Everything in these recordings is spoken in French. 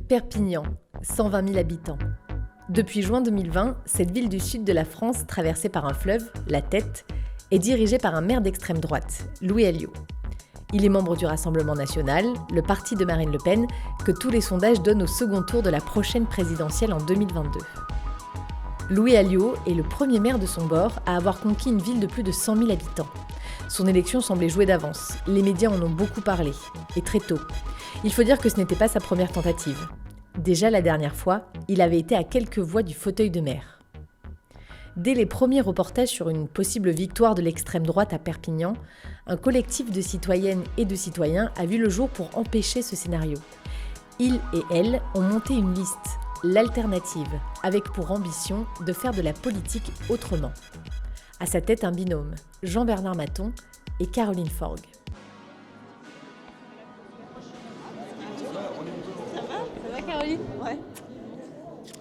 Perpignan, 120 000 habitants. Depuis juin 2020, cette ville du sud de la France, traversée par un fleuve, la Tête, est dirigée par un maire d'extrême droite, Louis Alliot. Il est membre du Rassemblement national, le parti de Marine Le Pen, que tous les sondages donnent au second tour de la prochaine présidentielle en 2022. Louis Alliot est le premier maire de son bord à avoir conquis une ville de plus de 100 000 habitants. Son élection semblait jouée d'avance, les médias en ont beaucoup parlé, et très tôt. Il faut dire que ce n'était pas sa première tentative. Déjà la dernière fois, il avait été à quelques voix du fauteuil de maire. Dès les premiers reportages sur une possible victoire de l'extrême droite à Perpignan, un collectif de citoyennes et de citoyens a vu le jour pour empêcher ce scénario. Ils et elles ont monté une liste, l'Alternative, avec pour ambition de faire de la politique autrement. À sa tête un binôme, Jean-Bernard Maton et Caroline Forgue. Ça va Caroline ? Ouais.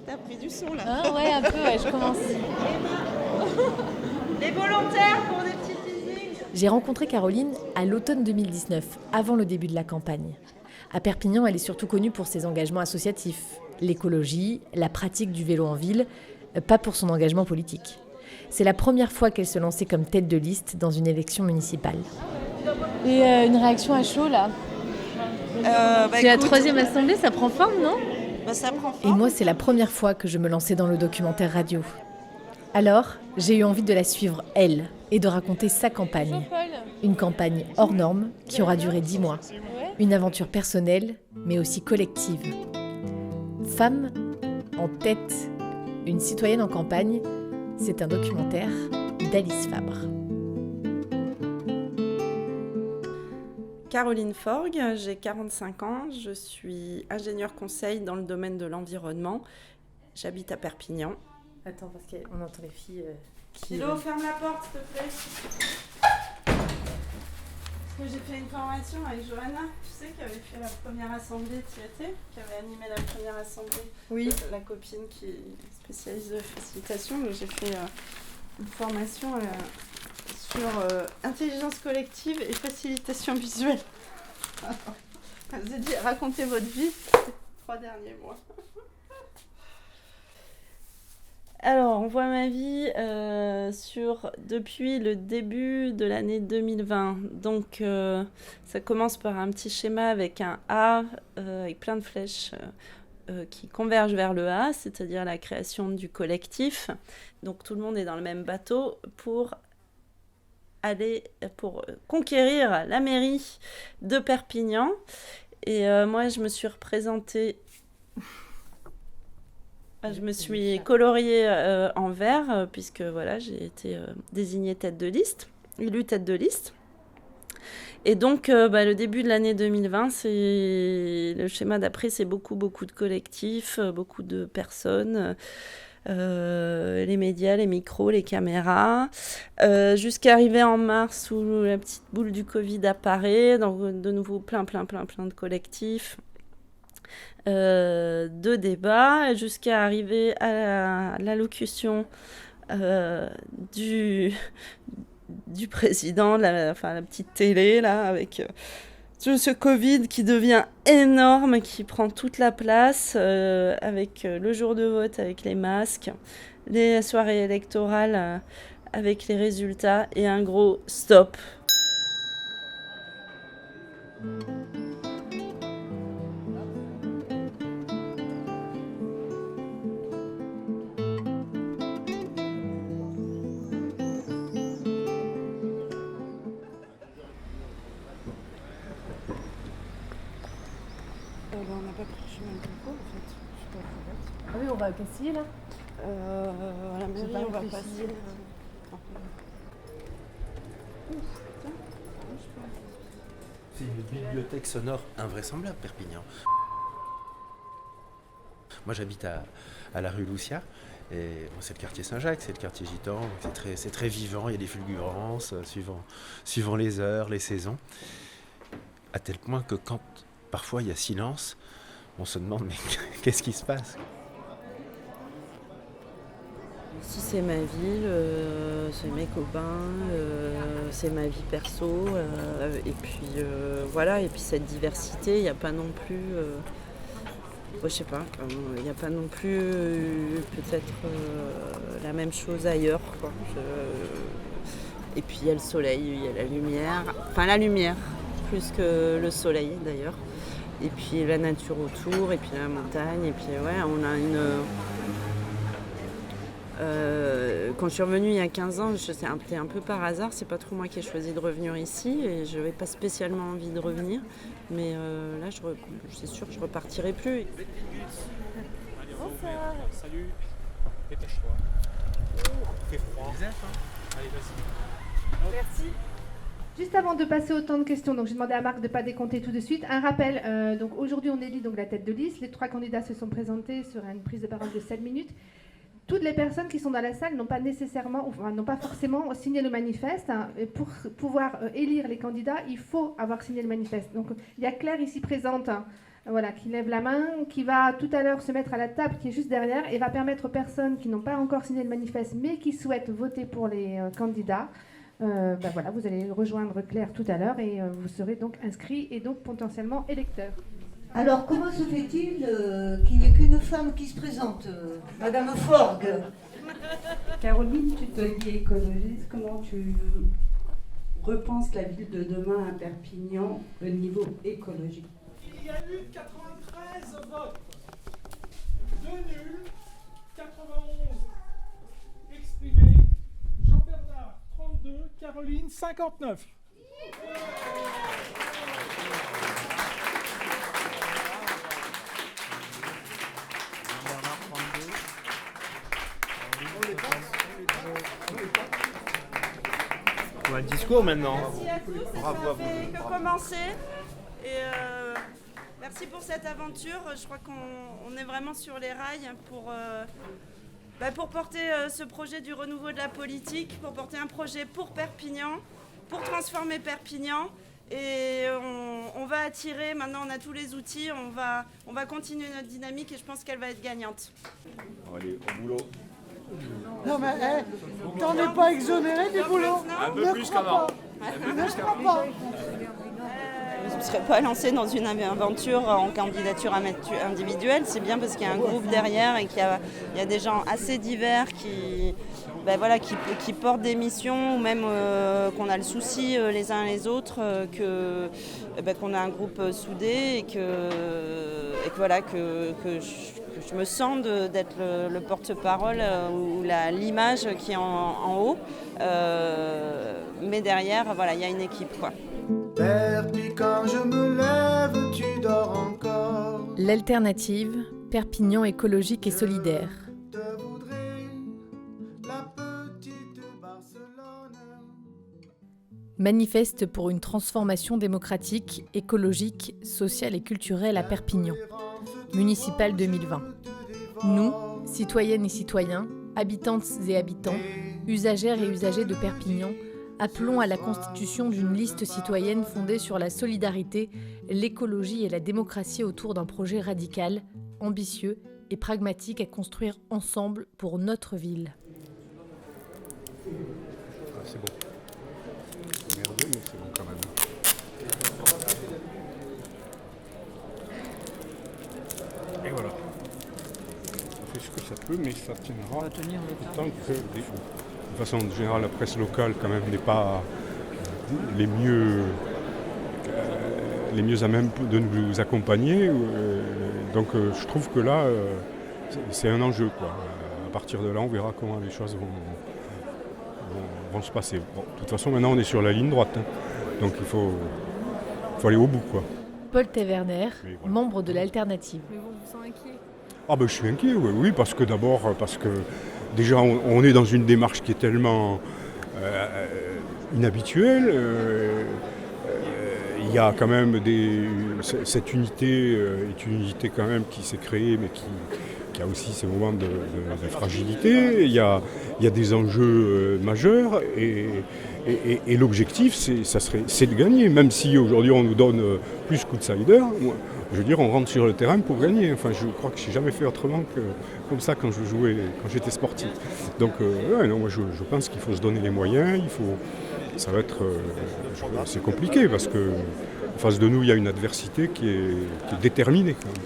T'as pris du son là. Ah ouais, un peu, ouais, je commence. Les volontaires pour des petits teasings. J'ai rencontré Caroline à l'automne 2019, avant le début de la campagne. À Perpignan, elle est surtout connue pour ses engagements associatifs, l'écologie, la pratique du vélo en ville, pas pour son engagement politique. C'est la première fois qu'elle se lançait comme tête de liste dans une élection municipale. Et une réaction à chaud là. C'est la troisième assemblée, ça prend forme, non ? Ça prend Et forme. moi, c'est la première fois que je me lançais dans le documentaire radio. Alors, j'ai eu envie de la suivre, elle, et de raconter sa campagne. Une campagne hors norme qui aura duré 10 mois. Une aventure personnelle, mais aussi collective. Femme en tête, une citoyenne en campagne, c'est un documentaire d'Alice Fabre. Caroline Forgue, j'ai 45 ans, je suis ingénieure conseil dans le domaine de l'environnement. J'habite à Perpignan. Attends, parce qu'on entend les filles qui... Philo, ferme la porte, s'il te plaît. Parce que j'ai fait une formation avec Johanna, tu sais, qui avait fait la première assemblée, tu y étais, qui avait animé la première assemblée. Oui. La copine qui est spécialiste de facilitation. Donc j'ai fait une formation sur intelligence collective et facilitation visuelle. Elle vous a dit, racontez votre vie ces 3 derniers mois. Alors, on voit ma vie depuis le début de l'année 2020. Donc, ça commence par un petit schéma avec un A, avec plein de flèches qui convergent vers le A, c'est-à-dire la création du collectif. Donc, tout le monde est dans le même bateau pour conquérir la mairie de Perpignan. Et moi, je me suis représentée... Je me suis coloriée en vert, puisque voilà, j'ai été désignée tête de liste, élue tête de liste. Et donc, le début de l'année 2020, le schéma d'après, c'est beaucoup de collectifs, beaucoup de personnes, les médias, les micros, les caméras, jusqu'à arriver en mars où la petite boule du Covid apparaît, donc de nouveau plein de collectifs. De débats jusqu'à arriver à l'allocution du président, la petite télé là, avec ce Covid qui devient énorme, qui prend toute la place, avec le jour de vote, avec les masques, les soirées électorales avec les résultats et un gros stop. On n'a pas pris le chemin de Coco, en fait. Je sais pas. Ah oui, on va à Castille, là ? À la mairie, on va passer. C'est une bibliothèque sonore invraisemblable, Perpignan. Moi, j'habite à la rue Lucia. Et c'est le quartier Saint-Jacques, c'est le quartier gitan. C'est très vivant, il y a des fulgurances suivant les heures, les saisons. À tel point que quand parfois il y a silence, on se demande mais qu'est-ce qui se passe ? Ici, c'est ma ville, c'est mes copains, c'est ma vie perso. Et puis voilà, et puis cette diversité, il n'y a pas non plus je sais pas, il n'y a pas non plus peut-être la même chose ailleurs, quoi. Et puis il y a le soleil, il y a la lumière, enfin la lumière plus que le soleil d'ailleurs. Et puis la nature autour, et puis la montagne, et puis ouais, on a quand je suis revenue il y a 15 ans, c'était un peu par hasard, c'est pas trop moi qui ai choisi de revenir ici, et je n'avais pas spécialement envie de revenir, mais là c'est sûr que je repartirai plus. Bonsoir. Salut, dépêche-toi. Fait froid. Allez, vas-y. Merci. Juste avant de passer au temps de questions, donc j'ai demandé à Marc de ne pas décompter tout de suite. Un rappel, donc aujourd'hui on élit donc la tête de liste. Les 3 candidats se sont présentés sur une prise de parole de 7 minutes. Toutes les personnes qui sont dans la salle n'ont pas forcément signé le manifeste. Et pour pouvoir élire les candidats, il faut avoir signé le manifeste. Donc il y a Claire ici présente, qui lève la main, qui va tout à l'heure se mettre à la table qui est juste derrière et va permettre aux personnes qui n'ont pas encore signé le manifeste mais qui souhaitent voter pour les candidats. Vous allez rejoindre Claire tout à l'heure et vous serez donc inscrit et donc potentiellement électeur. Alors, comment se fait-il qu'il n'y ait qu'une femme qui se présente, Madame Forgue? Caroline, tu te dis écologiste, comment tu repenses la ville de demain à Perpignan au niveau écologique? Il y a eu 93 votes, 2 nuls, 91 exprimés, Jean-Bernard 32, Caroline 59. On a le discours maintenant. Merci à tous, Bravo à ça vous. fait que commencer. Et merci pour cette aventure. Je crois qu'on est vraiment sur les rails pour porter ce projet du renouveau de la politique, pour porter un projet pour Perpignan, pour transformer Perpignan. Et on va attirer, maintenant on a tous les outils, on va continuer notre dynamique et je pense qu'elle va être gagnante. Allez, au boulot. Non mais t'en es pas exonéré du boulot. Un peu plus qu'avant. Je ne serais pas lancée dans une aventure en candidature individuelle. C'est bien parce qu'il y a un groupe derrière et qu'il y a des gens assez divers qui portent des missions ou même qu'on a le souci les uns les autres qu'on a un groupe soudé et que je me sens d'être le porte-parole ou l'image qui est en haut. Mais derrière, il y a une équipe, quoi. Puis quand je me lève, tu dors encore. L'alternative, Perpignan écologique et solidaire. Manifeste pour une transformation démocratique, écologique, sociale et culturelle à Perpignan. Municipal 2020. Nous, citoyennes et citoyens, habitantes et habitants, usagères et usagers de Perpignan, appelons à la constitution d'une liste citoyenne fondée sur la solidarité, l'écologie et la démocratie autour d'un projet radical, ambitieux et pragmatique à construire ensemble pour notre ville. C'est bon. C'est merdeux, mais c'est bon quand même. Et voilà. Ça fait ce que ça peut, mais ça tiendra tant que... De façon générale, la presse locale, quand même, n'est pas les mieux à même de nous accompagner. Donc je trouve que là, c'est un enjeu, quoi. À partir de là, on verra comment les choses vont se passer. Bon, de toute façon, maintenant, on est sur la ligne droite. Donc il faut aller au bout, quoi. Paul Taverner, membre de l'Alternative. Mais vous vous sentez inquiet? Je suis inquiet, oui, parce que déjà, on est dans une démarche qui est tellement inhabituelle. Il y a quand même cette unité est une unité quand même qui s'est créée, mais qui a aussi ses moments de fragilité. Il y a des enjeux majeurs et l'objectif, c'est de gagner, même si aujourd'hui on nous donne plus qu'outsider. Je veux dire, on rentre sur le terrain pour gagner. Enfin, je crois que je n'ai jamais fait autrement que comme ça quand j'étais sportif. Donc, moi, je pense qu'il faut se donner les moyens. Ça va être, c'est compliqué parce que en face de nous, il y a une adversité qui est déterminée. Quand même.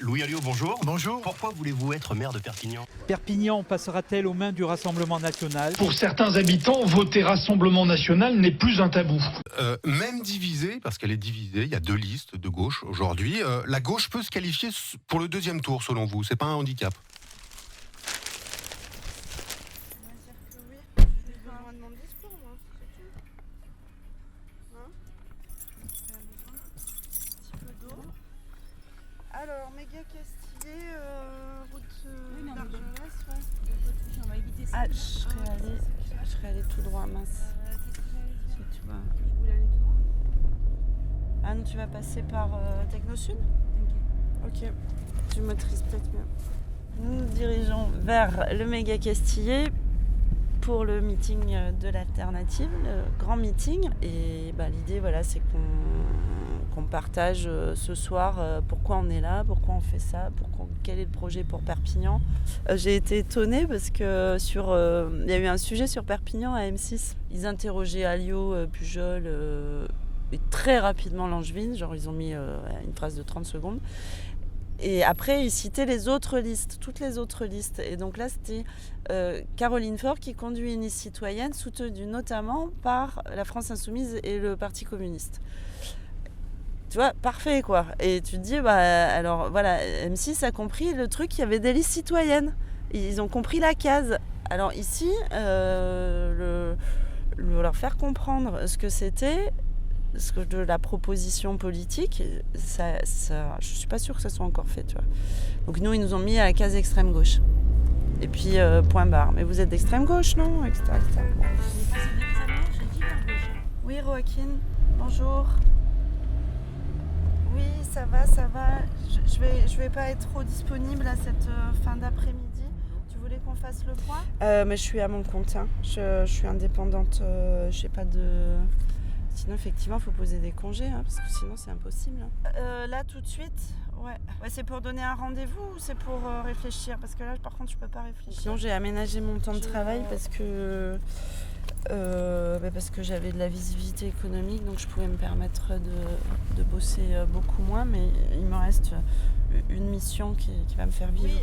Louis Alliot, bonjour. Bonjour. Pourquoi voulez-vous être maire de Perpignan ? Perpignan passera-t-elle aux mains du Rassemblement national ? Pour certains habitants, voter Rassemblement national n'est plus un tabou. Même divisée, parce qu'elle est divisée, il y a 2 listes de gauche aujourd'hui. La gauche peut se qualifier pour le 2e tour, selon vous. C'est pas un handicap ? Alors, méga Castillé, route d'Argelès, ouais. On va éviter ça. Ah, je serais allée tout droit, mince. Si tu vas. Tu voulais aller tout droit ? Ah non, tu vas passer par Technosud ? Ok. Tu maîtrises peut-être mieux. Nous nous dirigeons vers le méga Castillé pour le meeting de l'alternative, le grand meeting. Et l'idée, voilà, c'est qu'on partage ce soir pourquoi on est là, pourquoi on fait ça, quel est le projet pour Perpignan. J'ai été étonnée parce que il y a eu un sujet sur Perpignan à M6. Ils interrogeaient Alliot, Pujol et très rapidement Langevin, genre ils ont mis une phrase de 30 secondes. Et après, ils citaient les autres listes, toutes les autres listes. Et donc là, c'était Caroline Faure qui conduit une liste citoyenne soutenue notamment par la France Insoumise et le Parti communiste. Tu vois, parfait quoi. Et tu te dis, alors voilà, M6 a compris le truc, il y avait des listes citoyennes. Ils ont compris la case. Alors ici, leur faire comprendre ce que c'était, de la proposition politique, ça, je suis pas sûre que ça soit encore fait, tu vois. Donc nous, ils nous ont mis à la case extrême gauche. Et puis, point barre. Mais vous êtes d'extrême gauche, non ? Etc. Oui, Joaquin, bonjour. Oui, ça va. Je vais pas être trop disponible à cette fin d'après-midi. Tu voulais qu'on fasse le point ? Mais je suis à mon compte, hein. Je suis indépendante, j'ai pas de... Sinon, effectivement, il faut poser des congés, hein, parce que sinon, c'est impossible. Là, tout de suite, ouais, c'est pour donner un rendez-vous ou c'est pour réfléchir ? Parce que là, par contre, je peux pas réfléchir. Sinon, j'ai aménagé mon temps de travail parce que j'avais de la visibilité économique, donc je pouvais me permettre de bosser beaucoup moins. Mais il me reste une mission qui va me faire vivre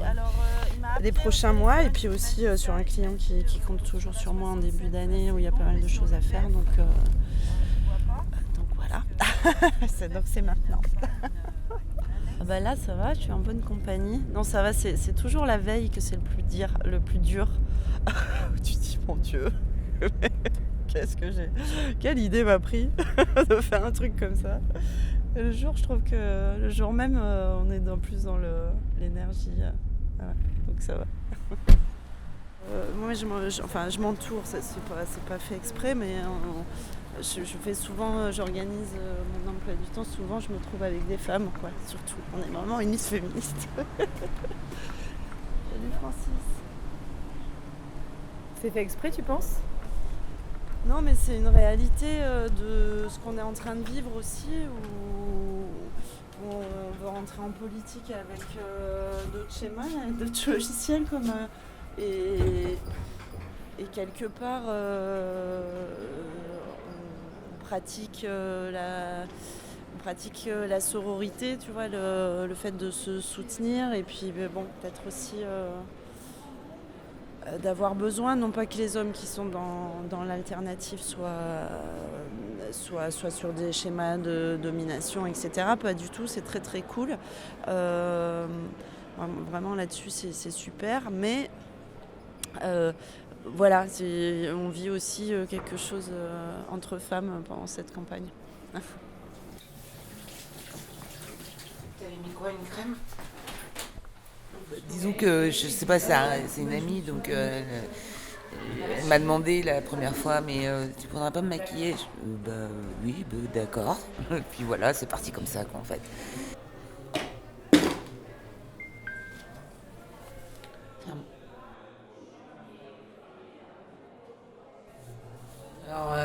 les prochains mois. Et puis aussi sur un client qui compte toujours sur moi en début d'année, où il y a pas mal de choses à faire. Donc voilà, donc c'est maintenant. Là ça va, je suis en bonne compagnie. Non ça va, c'est toujours la veille que c'est le plus dur. Tu te dis mon Dieu, quelle idée m'a pris de faire un truc comme ça. Et le jour, je trouve que le jour même, on est plus dans l'énergie. Donc ça va. Moi, je m'entoure, c'est pas fait exprès, mais je fais souvent, j'organise mon emploi du temps, souvent je me trouve avec des femmes, quoi, surtout. On est vraiment une liste féministe. Salut Francis. C'est fait exprès, tu penses ? Non, mais c'est une réalité de ce qu'on est en train de vivre aussi, où on veut rentrer en politique avec d'autres schémas, d'autres logiciels comme... Et quelque part, on pratique la sororité, tu vois, le fait de se soutenir, et puis peut-être aussi d'avoir besoin, non pas que les hommes qui sont dans l'alternative soient sur des schémas de domination, etc. Pas du tout, c'est très très cool. Vraiment là-dessus, c'est super, mais... voilà, on vit aussi quelque chose entre femmes pendant cette campagne. T'avais mis quoi, une crème ? Disons que, je sais pas, c'est une amie, donc elle m'a demandé la première fois, mais tu prendras pas me maquiller ? Oui, d'accord. Et puis voilà, c'est parti comme ça, quoi, en fait. Alors,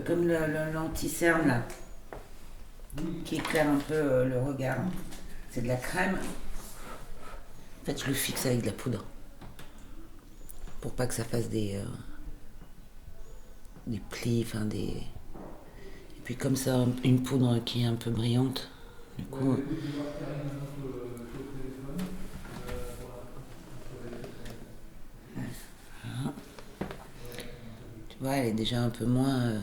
comme l'anti-cerne là, qui éclaire un peu le regard, c'est de la crème. En fait, je le fixe avec de la poudre pour pas que ça fasse des plis, et puis comme ça, une poudre qui est un peu brillante, Du coup, tu vois, elle est déjà un peu moins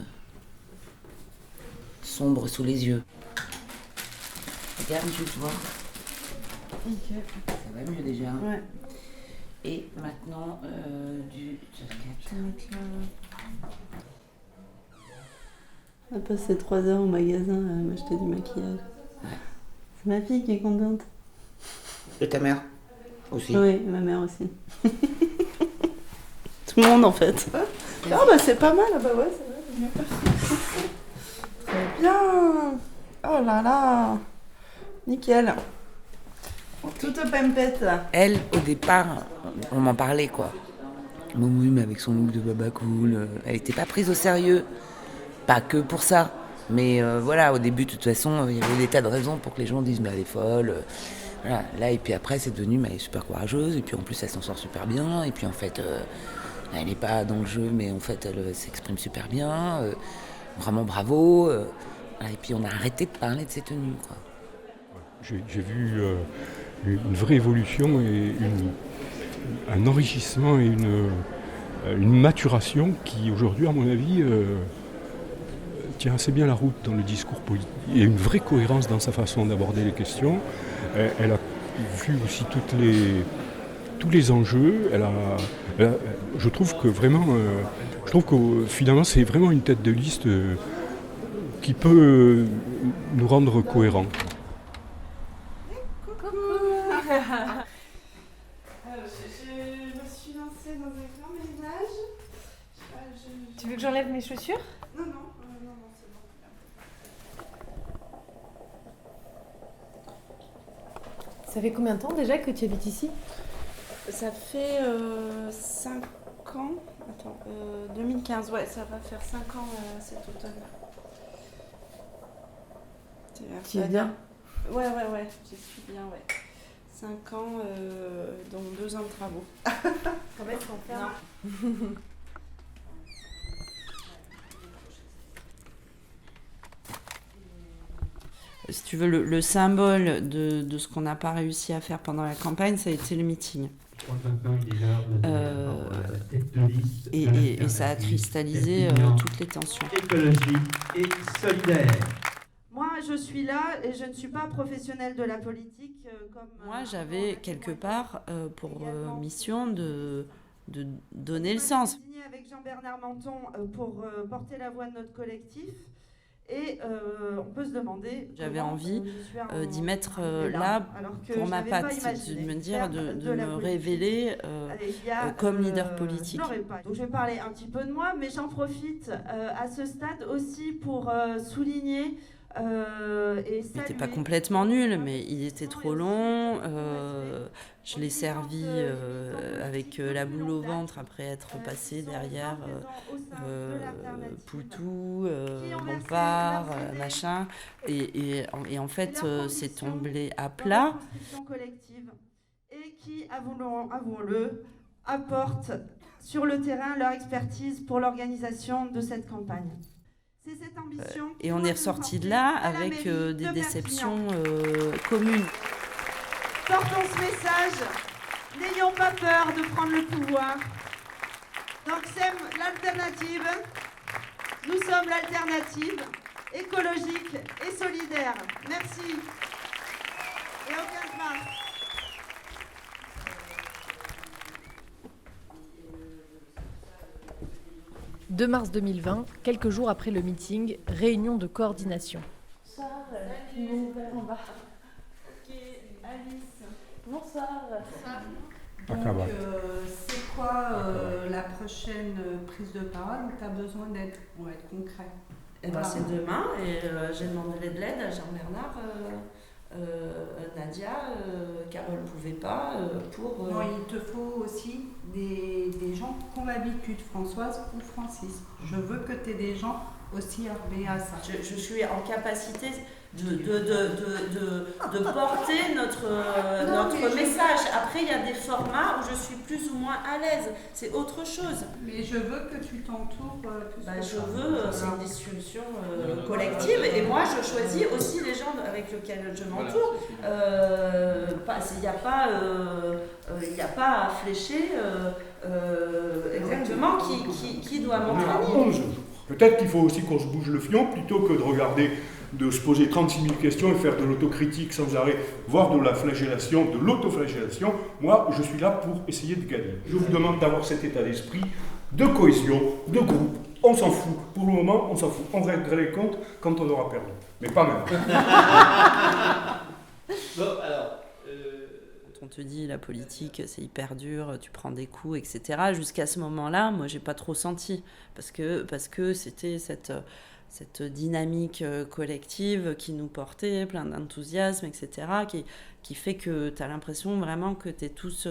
sombre sous les yeux. Regarde juste voir. Ok. Ça va mieux déjà. Ouais. Et maintenant, du jacket. On a passé 3 heures au magasin à m'acheter du maquillage. Ouais. C'est ma fille qui est contente. Et ta mère aussi? Oui, ma mère aussi. Tout le monde en fait. Ah bah c'est pas mal, bah ouais, c'est vrai, c'est bien parti. Très bien. Oh là là. Nickel. Toute pimpette là. Elle, au départ, on m'en parlait quoi. Oui, mais avec son look de baba cool, elle était pas prise au sérieux. Pas que pour ça. Mais voilà, au début, de toute façon, il y avait des tas de raisons pour que les gens disent mais elle est folle. Voilà. Là, et puis après, c'est devenu mais elle est super courageuse. Et puis en plus, elle s'en sort super bien. Et puis en fait, elle n'est pas dans le jeu, mais en fait, elle s'exprime super bien. Vraiment bravo. Voilà. Et puis on a arrêté de parler de ses tenues, quoi. J'ai vu une vraie évolution et un enrichissement et une maturation qui, aujourd'hui, à mon avis, tient assez bien la route dans le discours politique. Il y a une vraie cohérence dans sa façon d'aborder les questions. Elle a vu aussi tous les enjeux. Je trouve que vraiment, finalement, c'est vraiment une tête de liste qui peut nous rendre cohérents. Je me suis lancée dans un grand ménage. Tu veux que j'enlève mes chaussures? Non, c'est bon. Ça fait combien de temps déjà que tu habites ici? Ça fait 5 ans. Attends, 2015, ouais, ça va faire 5 ans cet automne. Tu es bien? Ouais, j'y suis bien, ouais. 5 ans, dont 2 ans de travaux. Quand même, sans faire. Si tu veux, le symbole de ce qu'on n'a pas réussi à faire pendant la campagne, ça a été le meeting. Et ça a cristallisé toutes les tensions. Écologique et solidaire. Moi, je suis là et je ne suis pas professionnelle de la politique. Moi, j'avais quelque part pour mission de donner le sens. J'ai signé avec Jean-Bernard Menton pour porter la voix de notre collectif. Et on peut se demander. J'avais envie d'y mettre là pour ma patte, de me dire, de me révéler comme leader politique. Donc je vais parler un petit peu de moi, mais j'en profite à ce stade aussi pour souligner. Il n'était pas complètement nul, mais il était trop long. Je l'ai servi avec la boule au ventre après être passé derrière Poutou, Bompard, machin. Et en fait, c'est tombé à plat. Et qui, avouons-le, apportent sur le terrain leur expertise pour l'organisation de cette campagne. C'est cette ambition et on est ressorti de là avec des déceptions communes. Portons ce message, n'ayons pas peur de prendre le pouvoir. Donc c'est l'alternative, nous sommes l'alternative écologique et solidaire. Merci. Et au 15 mars. « 2 mars 2020, quelques jours après le meeting, réunion de coordination. Bonsoir, mon père en bas. Ok, Alice. Bonsoir. Donc, c'est quoi la prochaine prise de parole où tu as besoin d'être, on va être concret? C'est demain et j'ai demandé de l'aide à Jean-Bernard, Nadia, Carole ne pouvait pas pour... Non, il te faut aussi des gens qui ont l'habitude, Françoise ou Francis. Je veux que tu aies des gens aussi RBA ça. Je suis en capacité, de porter notre message. Après, il y a des formats où je suis plus ou moins à l'aise. C'est autre chose. Mais je veux que tu t'entoures. C'est une discussion collective. Et moi, je choisis aussi les gens avec lesquels je m'entoure. Il n'y a pas à flécher exactement qui doit m'entraîner. Peut-être qu'il faut aussi qu'on se bouge le fion plutôt que de regarder, de se poser 36 000 questions et faire de l'autocritique sans arrêt, voire de la flagellation, de l'autoflagellation. Moi, je suis là pour essayer de gagner. Je vous demande d'avoir cet état d'esprit de cohésion, de groupe. On s'en fout. Pour le moment, on s'en fout. On réglera les comptes quand on aura perdu. Mais pas maintenant. Bon, alors... On te dit la politique c'est hyper dur, tu prends des coups, etc. Jusqu'à ce moment-là, moi j'ai pas trop senti parce que c'était cette dynamique collective qui nous portait, plein d'enthousiasme, etc. qui fait que tu as l'impression vraiment que tu es tous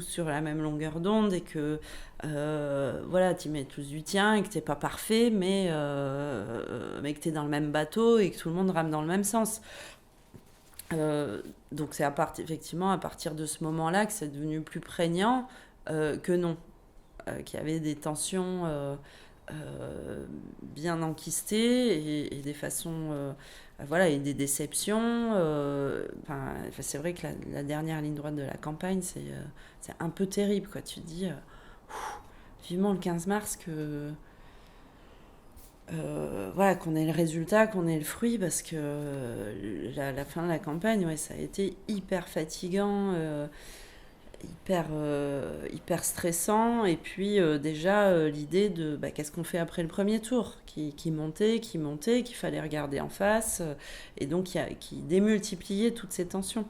sur la même longueur d'onde et que tu mets tous du tien et que t'es pas parfait mais que tu es dans le même bateau et que tout le monde rame dans le même sens. Donc c'est effectivement à partir de ce moment-là que c'est devenu plus prégnant que non, qu'il y avait des tensions bien enquistées et des façons, et des déceptions. C'est vrai que la dernière ligne droite de la campagne, c'est un peu terrible, quoi. Tu te dis, vivement le 15 mars que... qu'on ait le résultat, qu'on ait le fruit, parce que la fin de la campagne, ça a été hyper fatigant, hyper stressant, et puis déjà l'idée de qu'est-ce qu'on fait après le premier tour, qui montait, qu'il fallait regarder en face, et donc qui démultipliait toutes ces tensions.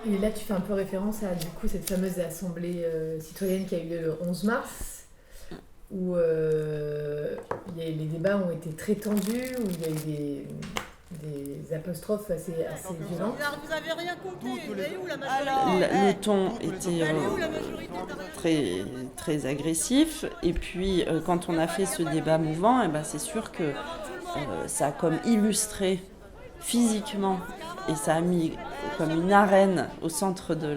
Et là, tu fais un peu référence à cette fameuse assemblée citoyenne qui a eu lieu le 11 mars, où les débats ont été très tendus, où il y a eu des apostrophes assez violentes. Vous avez rien compté, elle est où la majorité ? Le ton était très, très agressif, et puis quand on a fait ce débat mouvant, c'est sûr que ça a comme illustré physiquement, et ça a mis comme une arène au centre de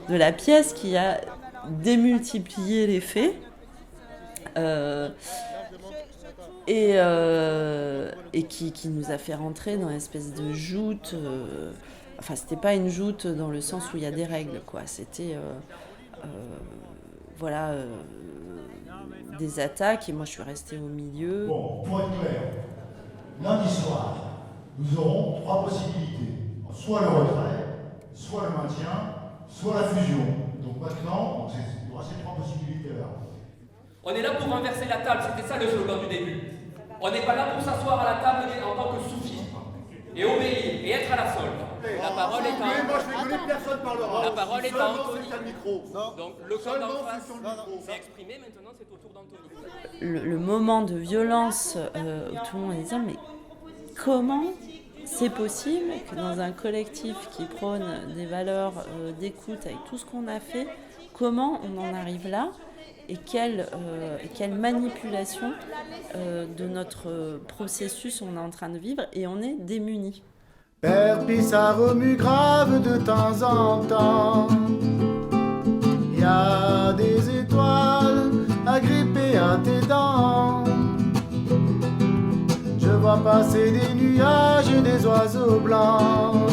la pièce qui a démultiplié les faits et qui nous a fait rentrer dans une espèce de joute. C'était pas une joute dans le sens où il y a des règles, quoi. C'était des attaques, et moi je suis restée au milieu. Bon, pour être clair, lundi soir, nous aurons 3 possibilités. Soit le retrait, soit le maintien, soit la fusion. Donc maintenant, il y aura ces 3 possibilités-là. On est là pour renverser la table, c'était ça le slogan du début. On n'est pas là pour s'asseoir à la table en tant que soufis et obéir et être à la solde. La parole est à... Moi je vais gueuler, personne parlera. La parole est à Anthony. Non. Donc le camp d'en face s'est exprimé, maintenant c'est au tour d'Anthony. Le moment de violence où tout le monde est disant, mais comment c'est possible que dans un collectif qui prône des valeurs d'écoute avec tout ce qu'on a fait, comment on en arrive là, et quelle manipulation de notre processus on est en train de vivre, et on est démunis. Père Pissard remue grave de temps en temps. Il y a des étoiles agrippées à tes dents. Je vois passer des nuages et des oiseaux blancs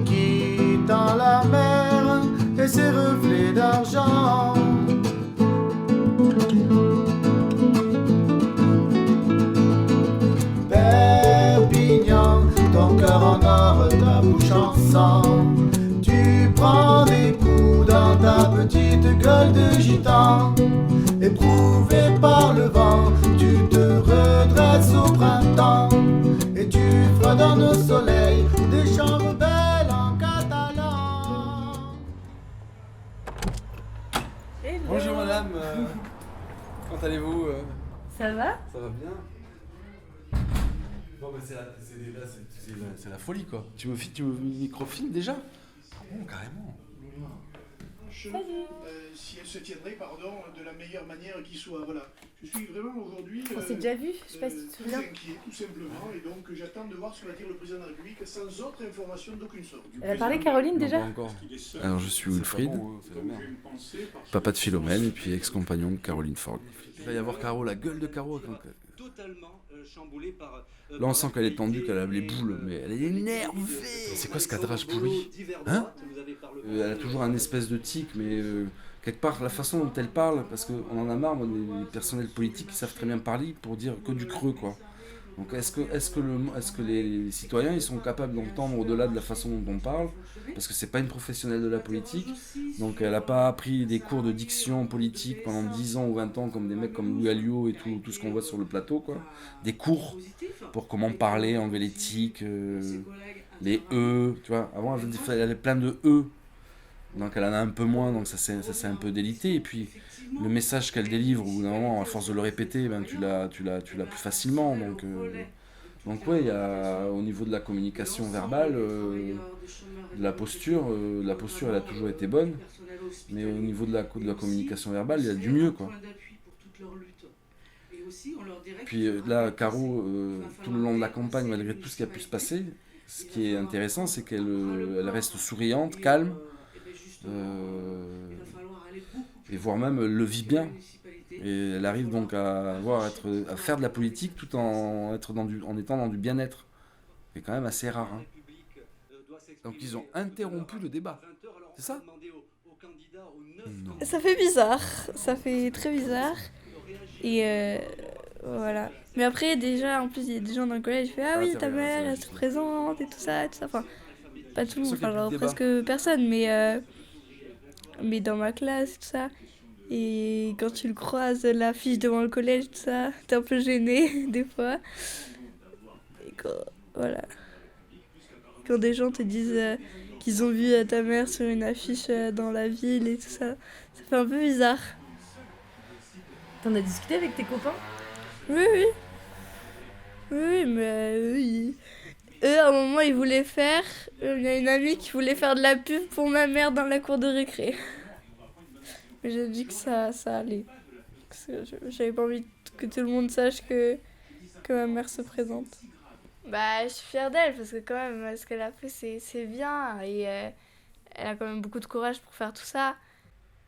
quittant la mer et ses reflets d'argent. Perpignan, ton cœur en or, ta bouche en sang. Tu prends des coups dans ta petite gueule de gitan. Éprouvé par le vent, tu te redresses au printemps. Et tu fredonnes au soleil des chants rebelles en catalan. Bonjour madame, comment allez-vous? Ça va? Ça va bien. Bon, bah, c'est la folie, quoi. Tu me microfilmes déjà? Ah bon, carrément. Si elle se tiendrait, de la meilleure manière qui soit. Voilà. Je suis vraiment aujourd'hui. On s'est déjà vu, je sais pas si tu te très souviens. inquiet, tout simplement, et donc j'attends de voir ce que va dire le président de la République sans autre information d'aucune sorte. Elle a parlé, Caroline, déjà? Pas encore. Alors, je suis Wilfried, papa de Philomène, et puis ex-compagnon de Caroline Ford. Il va y avoir Caro, la gueule de Caro. Là, on sent qu'elle est tendue, qu'elle a les boules, mais elle est énervée. C'est quoi ce cadrage pourri? Hein? Elle a toujours un espèce de tic, mais quelque part, la façon dont elle parle, parce qu'on en a marre, moi, les personnels politiques qui savent très bien parler pour dire que du creux, quoi. Donc est-ce que les citoyens ils sont capables d'entendre au-delà de la façon dont on parle? Parce que c'est pas une professionnelle de la politique, donc elle n'a pas appris des cours de diction politique pendant 10 ans ou 20 ans comme des mecs comme Louis Alliot et tout ce qu'on voit sur le plateau, quoi. Des cours pour comment parler, enlever les tics, les E, tu vois. Avant elle avait plein de E, donc elle en a un peu moins, donc ça s'est un peu délité. Et puis le message qu'elle délivre, au bout d'un moment, à force de le répéter, ben, tu l'as plus facilement. Donc ouais, il y a, au niveau de la communication verbale, de la posture elle a toujours été bonne, mais au niveau de la communication verbale, il y a du mieux, quoi. Puis là, Caro, tout le long de la campagne, malgré tout ce qui a pu se passer, ce qui est intéressant, c'est qu'elle reste souriante, calme, et voire même le vit bien. Et elle arrive donc à faire de la politique tout en étant dans du bien-être. C'est quand même assez rare. Hein. Donc ils ont interrompu le débat. C'est ça? Non. Ça fait bizarre. Ça fait très bizarre. Et voilà. Mais après, déjà, en plus, il y a des gens dans le collège qui font ah oui, ta mère, elle se présente et tout ça. Enfin, pas tout le monde, enfin, genre presque personne, mais dans ma classe, tout ça. Et quand tu le croises, l'affiche devant le collège, tout ça, t'es un peu gêné, des fois. Et voilà. Quand des gens te disent qu'ils ont vu ta mère sur une affiche dans la ville et tout ça, ça fait un peu bizarre. T'en as discuté avec tes copains? Oui. Oui, mais eux, à un moment, ils voulaient faire... Il y a une amie qui voulait faire de la pub pour ma mère dans la cour de récré. Mais j'ai dit que ça allait. Parce que j'avais pas envie que tout le monde sache que ma mère se présente. Bah, je suis fière d'elle parce que quand même, ce qu'elle a fait, c'est bien. Et elle a quand même beaucoup de courage pour faire tout ça.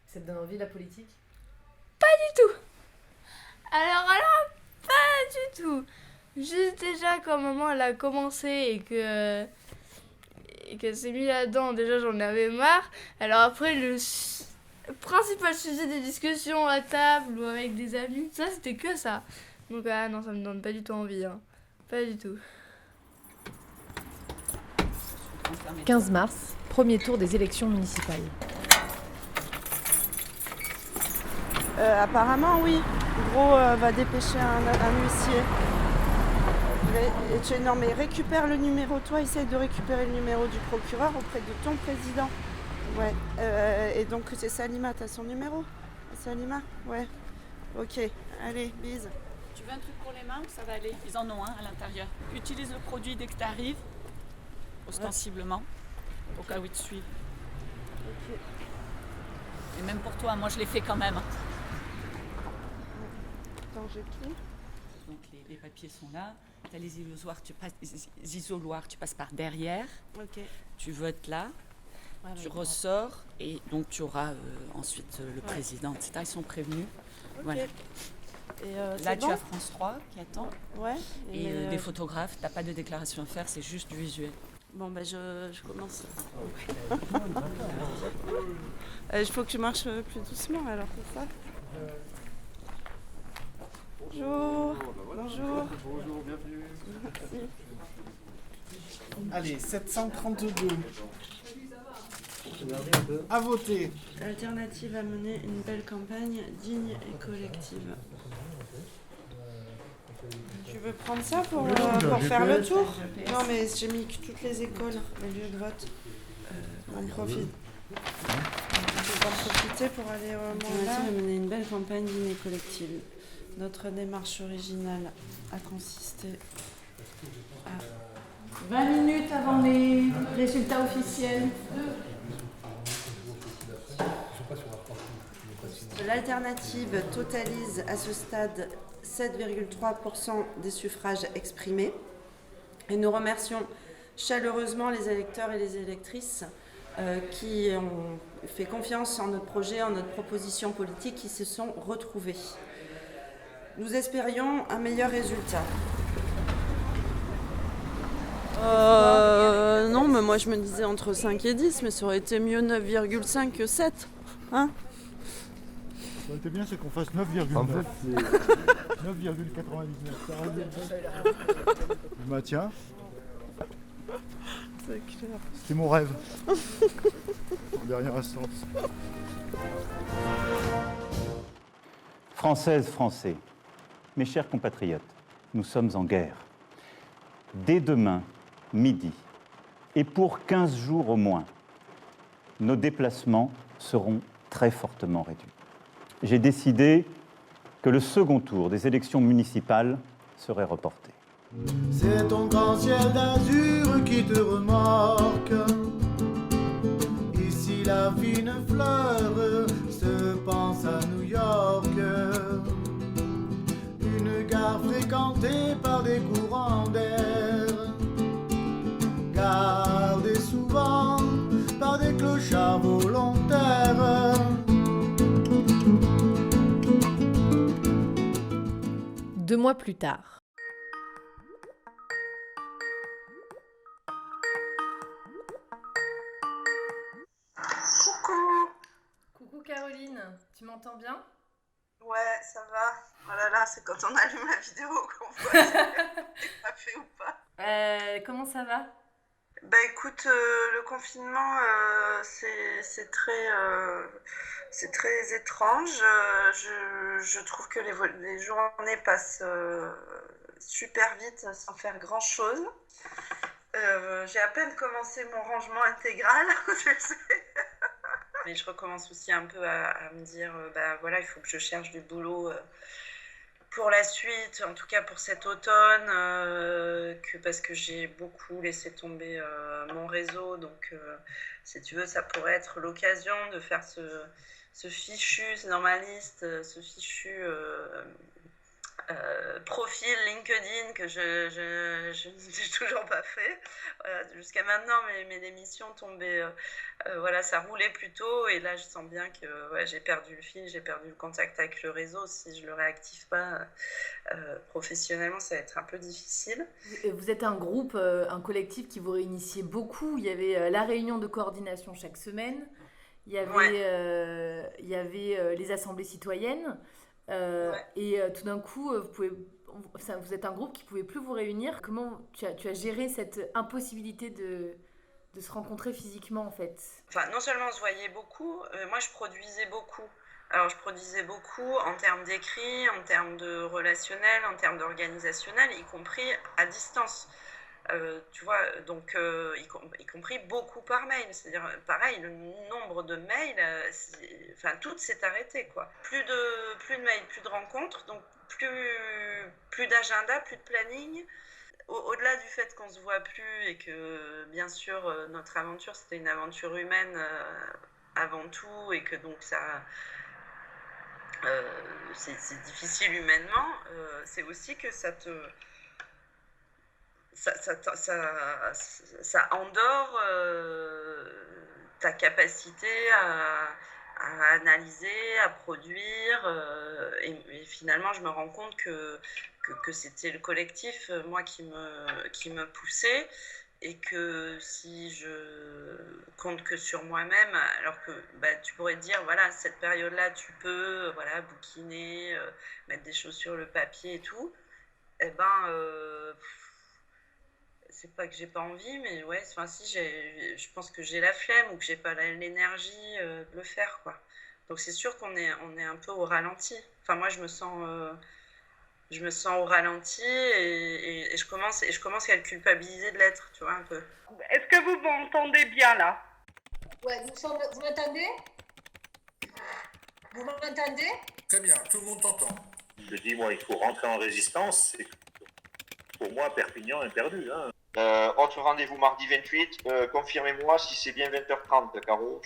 Ça te donne envie, la politique? Pas du tout. Alors, pas du tout. Juste déjà, quand maman, elle a commencé et qu'elle s'est mise là-dedans, déjà, j'en avais marre. Alors après, le principal sujet des discussions à table ou avec des amis, ça, c'était que ça. Donc, non, ça me donne pas du tout envie. Hein. Pas du tout. 15 mars, premier tour des élections municipales. Apparemment, oui. Gros va dépêcher un huissier. Non, mais récupère le numéro. Toi, essaye de récupérer le numéro du procureur auprès de ton président. Ouais. Et donc, c'est Salima, t'as son numéro? Salima? Ouais. Ok. Allez, bise. Tu veux un truc pour les mains? Ça va aller. Ils en ont un à l'intérieur. Utilise le produit dès que tu arrives, ostensiblement, au cas où ils te suivent. Ok. Et même pour toi, moi je l'ai fait quand même. Attends, j'ai tout. Donc les papiers sont là. Tu as les isoloirs, tu passes par derrière. Ok. Tu votes là. Voilà, tu ressors et donc tu auras ensuite le président, etc. Ils sont prévenus. Okay. Voilà. Et là, tu as France 3 qui attend. Ouais. Et des photographes. T'as pas de déclaration à faire, c'est juste du visuel. Bon, ben je commence. Il faut que tu marches plus doucement alors, c'est ça? Bonjour. Bonjour. Bonjour, bienvenue. Merci. Allez, 732. À voter. L'alternative a mené une belle campagne digne et collective. Tu veux prendre ça pour faire le tour? Non, mais j'ai mis toutes les écoles, les lieux de vote. On profite. On va en profiter pour aller au L'alternative a mené une belle campagne digne et collective. Notre démarche originale a consisté 20 minutes avant les résultats officiels. L'alternative totalise à ce stade 7,3% des suffrages exprimés. Et nous remercions chaleureusement les électeurs et les électrices qui ont fait confiance en notre projet, en notre proposition politique, qui se sont retrouvés. Nous espérions un meilleur résultat. Non, mais moi je me disais entre 5 et 10, mais ça aurait été mieux 9,5 que 7. Hein ? Ça aurait été bien, c'est qu'on fasse 9,9. En fait, c'est 9,99. Je maintiens. C'est clair. C'était mon rêve. En dernière instance. Françaises, Français, mes chers compatriotes, nous sommes en guerre. Dès demain, midi, et pour 15 jours au moins, nos déplacements seront très fortement réduits. J'ai décidé que le second tour des élections municipales serait reporté. C'est ton grand ciel d'azur qui te remorque. Ici la fine fleur se pense à New York. Une gare fréquentée par des courants d'air, gardée souvent par des clochards volontaires. 2 mois plus tard. Coucou Caroline, tu m'entends bien? Ouais, ça va. Oh là là, c'est quand on allume la vidéo qu'on voit si c'est pas fait ou pas. Comment ça va? Bah écoute, le confinement, c'est très étrange. Je trouve que les journées passent super vite sans faire grand chose. J'ai à peine commencé mon rangement intégral, je sais. Mais je recommence aussi un peu à me dire, bah voilà, il faut que je cherche du boulot pour la suite, en tout cas pour cet automne, parce que j'ai beaucoup laissé tomber mon réseau. Donc, si tu veux, ça pourrait être l'occasion de faire ce fichu, c'est dans ma liste, ce fichu profil LinkedIn que je n'ai toujours pas fait. Voilà, jusqu'à maintenant, mes émissions tombaient, voilà, ça roulait plutôt, et là je sens bien que ouais, j'ai perdu le fil, j'ai perdu le contact avec le réseau. Si je le réactive pas professionnellement, ça va être un peu difficile. Vous êtes un groupe, un collectif qui vous réunissiez beaucoup. Il y avait la réunion de coordination chaque semaine, il y avait, il y avait les assemblées citoyennes. Et tout d'un coup, vous êtes un groupe qui ne pouvait plus vous réunir. Comment tu as géré cette impossibilité de se rencontrer physiquement en fait? Enfin, non seulement on se voyait beaucoup, moi je produisais beaucoup. Alors je produisais beaucoup en termes d'écrit, en termes de relationnel, en termes d'organisationnel, y compris à distance. Tu vois, donc y compris beaucoup par mail, c'est-à-dire pareil, le nombre de mails, enfin tout s'est arrêté quoi. Plus de mails, plus de rencontres, donc plus d'agenda, plus de planning. Au-delà du fait qu'on se voit plus et que bien sûr notre aventure c'était une aventure humaine avant tout, et que donc ça c'est difficile humainement, c'est aussi que ça endort ta capacité à analyser, à produire, et finalement je me rends compte que c'était le collectif, moi, qui me poussait, et que si je compte que sur moi-même, alors que bah, tu pourrais te dire, voilà, cette période-là, tu peux voilà, bouquiner, mettre des choses sur le papier et tout, eh ben, c'est pas que j'ai pas envie, mais ouais, enfin, si, je pense que j'ai la flemme ou que j'ai pas l'énergie de le faire, quoi. Donc c'est sûr qu'on est un peu au ralenti. Enfin, moi, je me sens au ralenti, et je commence à le culpabiliser de l'être, tu vois, un peu. Est-ce que vous m'entendez bien là? Ouais, vous m'entendez? Vous m'entendez? Très bien, tout le monde t'entend. Je dis, moi, il faut rentrer en résistance. Pour moi, Perpignan est perdu. Hein. Autre rendez-vous mardi 28. Confirmez-moi si c'est bien 20h30, Caro.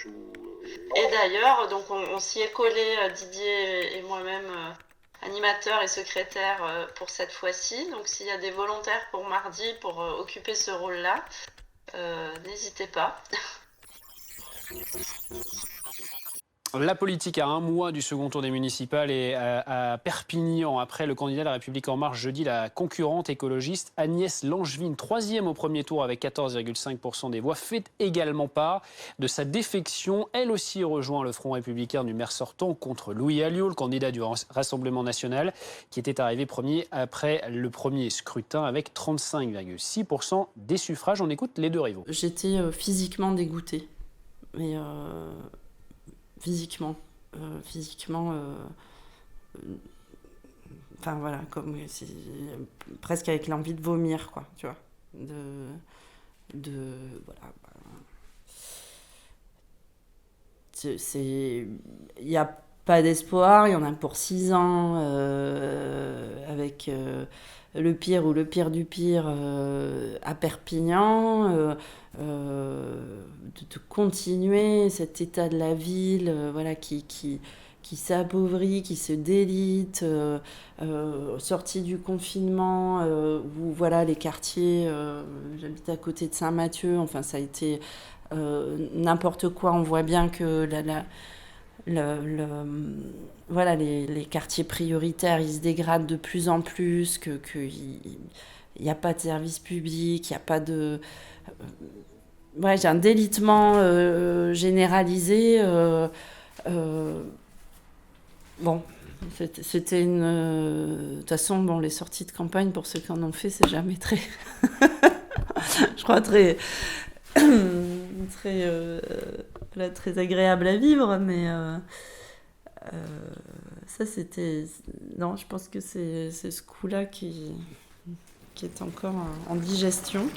Et d'ailleurs, donc on s'y est collé, Didier et moi-même, animateurs et secrétaires pour cette fois-ci. Donc s'il y a des volontaires pour mardi pour occuper ce rôle-là, n'hésitez pas. La politique à un mois du second tour des municipales et à Perpignan. Après le candidat de La République En Marche jeudi, la concurrente écologiste Agnès Langevin, 3e au premier tour avec 14,5% des voix, fait également part de sa défection. Elle aussi rejoint le Front républicain du maire sortant contre Louis Alliot, le candidat du Rassemblement national, qui était arrivé premier après le premier scrutin avec 35,6% des suffrages. On écoute les deux rivaux. J'étais physiquement dégoûtée. Mais physiquement, enfin voilà, comme c'est presque avec l'envie de vomir, quoi, tu vois, voilà. Il n'y a pas d'espoir, il y en a pour 6 ans, avec le pire ou le pire du pire à Perpignan, de continuer cet état de la ville, voilà, qui s'appauvrit, qui se délite, sortie du confinement, où voilà, les quartiers, j'habite à côté de Saint-Mathieu, enfin ça a été n'importe quoi. On voit bien que voilà, les quartiers prioritaires, ils se dégradent de plus en plus, qu'il n'y a pas de service public, il n'y a pas de... Ouais, j'ai un délitement généralisé. Bon, c'était une... De toute façon, bon, les sorties de campagne, pour ceux qui en ont fait, c'est jamais très... je crois très agréable à vivre, mais ça, c'était... Non, je pense que c'est ce coup-là qui est encore en digestion.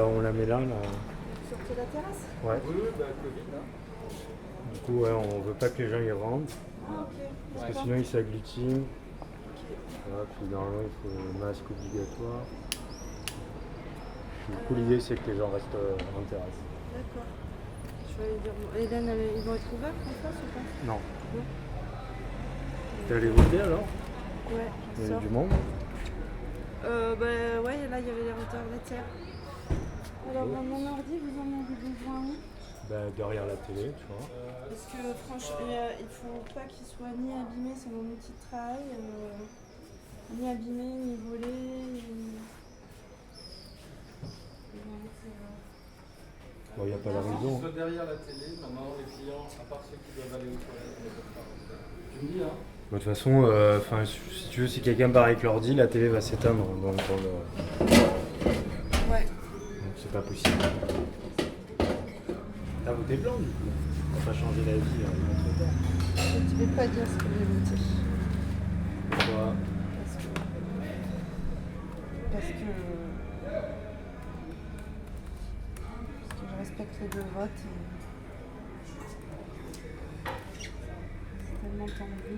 On la met là. Sur la terrasse ? Ouais. Oui, Covid, là. Du coup, ouais, on veut pas que les gens y rentrent. Ah, ok. Parce que sinon, ils s'agglutinent. Voilà, puis normalement, il faut un masque obligatoire. Du coup, l'idée, c'est que les gens restent en terrasse. D'accord. Je vais aller dire... Hélène, ils vont être ouverts en face ou pas ? Non. Non. T'es allé voter alors ? Ouais. Il y a du monde ? Ouais, là, il y avait les retardataires. Alors, mon ordi, vous en avez besoin où ? Derrière la télé, tu vois. Parce que franchement, il faut pas qu'il soit ni abîmé, c'est mon outil de travail, ni abîmé, ni volé. Il n'y a pas la raison. Soit derrière la télé, maintenant les clients, à part ceux qui doivent aller aux toilettes, ne peuvent pas rentrer. Tu me dis, hein ? De toute façon, si tu veux, si quelqu'un part avec l'ordi, la télé va s'éteindre. Donc, ouais. Donc c'est pas possible. T'as voté blanc du coup. On va pas changer la vie trop tard. Je vais pas dire ce que j'ai voté. Pourquoi ? Parce que je respecte les deux votes. C'est tellement tendu.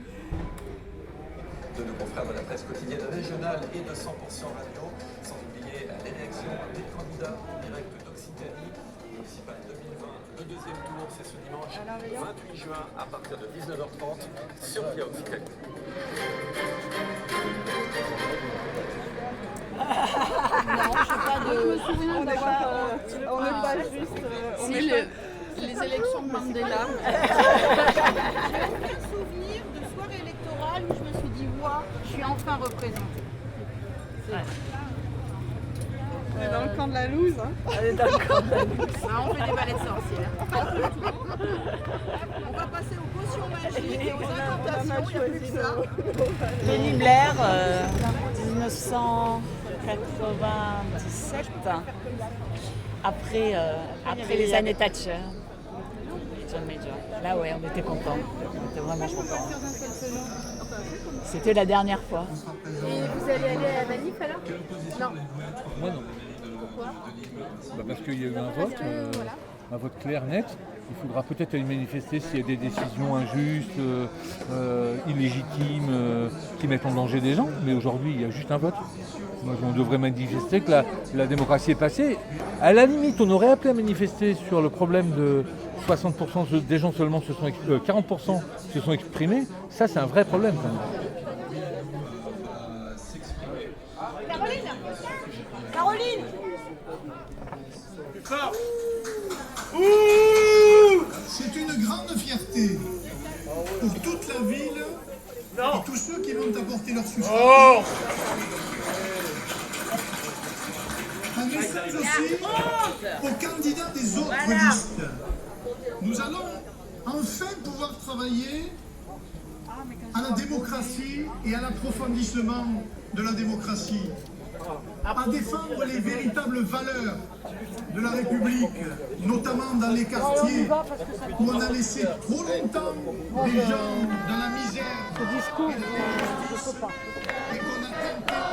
De nos confrères de la presse quotidienne régionale et de 100% Radio, sans oublier l'élection des candidats en direct d'Occitanie, municipale 2020. Le deuxième tour, c'est ce dimanche 28 juin à partir de 19h30 sur Via Occitanie. Non, je sais pas de... Je me souviens d'avoir... On n'est pas juste... Les élections de Mandela. J'ai aucun souvenir de soirée électorale où je me suis dit, je suis enfin représentée. On est dans le camp de la loose. Hein. On est dans le camp de la loose. On fait des balais de sorcières. On va passer aux potions magiques et aux incantations. Il y a plus que ça. Tony Blair, 1997, après les années Thatcher. John Major. Là, ouais, on était contents. On était vraiment contents. C'était la dernière fois. Et vous allez aller à la manif alors? Non. Moi non. Pourquoi? Parce qu'il y a eu un vote, un vote clair, net. Il faudra peut-être aller manifester s'il y a des décisions injustes, illégitimes, qui mettent en danger des gens. Mais aujourd'hui, il y a juste un vote. Moi, on devrait manifester que la démocratie est passée. À la limite, on aurait appelé à manifester sur le problème de 60% des gens seulement 40% se sont exprimés. Ça, c'est un vrai problème quand même. Caroline Plus fort. C'est une grande fierté pour toute la ville et tous ceux qui vont apporter leur suffrage. Un message aussi aux candidats des autres listes. Nous allons enfin pouvoir travailler à la démocratie et à l'approfondissement de la démocratie, à défendre les véritables valeurs de la République, notamment dans les quartiers où on a laissé trop longtemps des gens dans la misère et dans l'injustice et qu'on a tenté...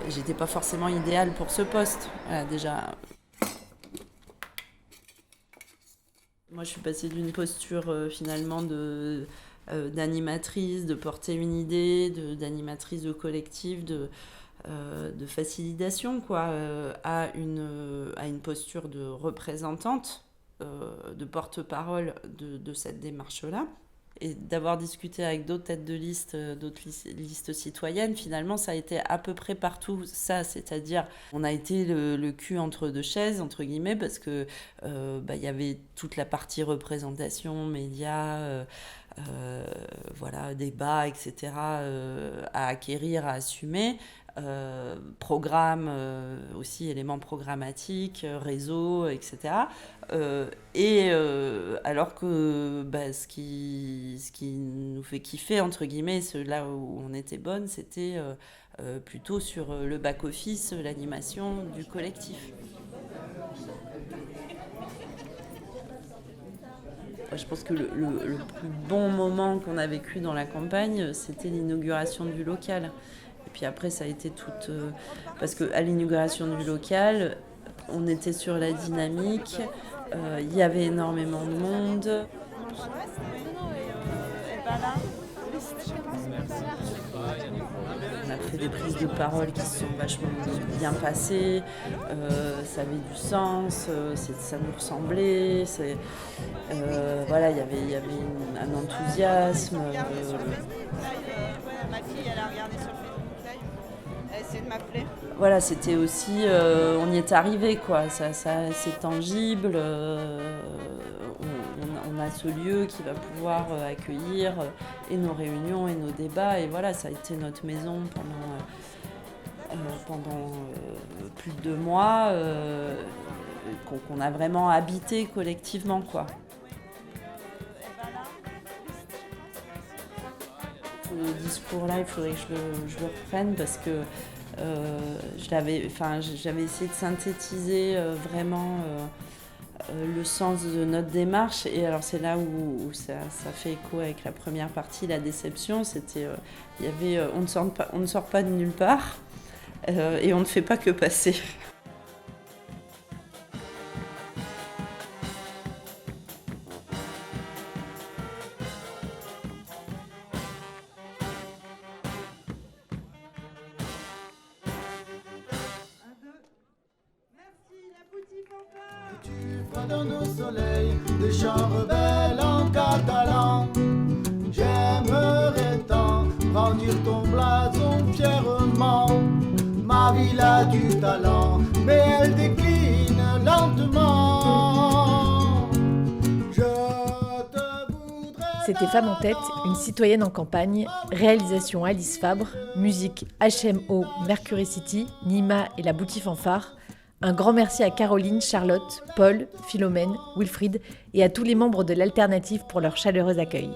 J'étais pas forcément idéale pour ce poste. Voilà, déjà. Moi, je suis passée d'une posture finalement d'animatrice, de porter une idée, d'animatrice de collectif, de facilitation, quoi, à une posture de représentante, de porte-parole de cette démarche-là. Et d'avoir discuté avec d'autres têtes de liste, d'autres listes citoyennes, finalement, ça a été à peu près partout ça. C'est-à-dire, on a été le cul entre deux chaises, entre guillemets, parce que y avait toute la partie représentation, médias, voilà, débat, etc., à acquérir, à assumer. Programme, aussi éléments programmatiques, réseau, etc. Alors que ce qui nous fait kiffer, entre guillemets, là où on était bonne, c'était plutôt sur le back-office, l'animation du collectif. Je pense que le plus bon moment qu'on a vécu dans la campagne, c'était l'inauguration du local. Et puis après, ça a été toute... parce qu'à l'inauguration du local, on était sur la dynamique, il y avait énormément de monde. On a fait des prises de parole qui se sont vachement bien passées, ça avait du sens, ça nous ressemblait, voilà, il y avait un enthousiasme. Ma fille, elle a regardé sur Facebook Live, elle a essayé de m'appeler. Voilà, c'était aussi, on y est arrivé, quoi, ça c'est tangible, on a ce lieu qui va pouvoir accueillir et nos réunions et nos débats, et voilà, ça a été notre maison pendant plus de 2 mois, qu'on a vraiment habité collectivement, quoi. Le discours-là, il faudrait que je le reprenne parce que j'avais essayé de synthétiser vraiment le sens de notre démarche. Et alors c'est là où ça fait écho avec la première partie, la déception. C'était, il y avait on ne sort pas de nulle part et on ne fait pas que passer. Dans nos soleils, des chants rebelles en catalan. J'aimerais tant brandir ton blason fièrement. Ma ville a du talent, mais elle décline lentement. C'était Femmes en tête, une citoyenne en campagne, réalisation Alice Fabre, musique HMO, Mercury City, Nima et la Boutique Fanfare. Un grand merci à Caroline, Charlotte, Paul, Philomène, Wilfried et à tous les membres de l'Alternative pour leur chaleureux accueil.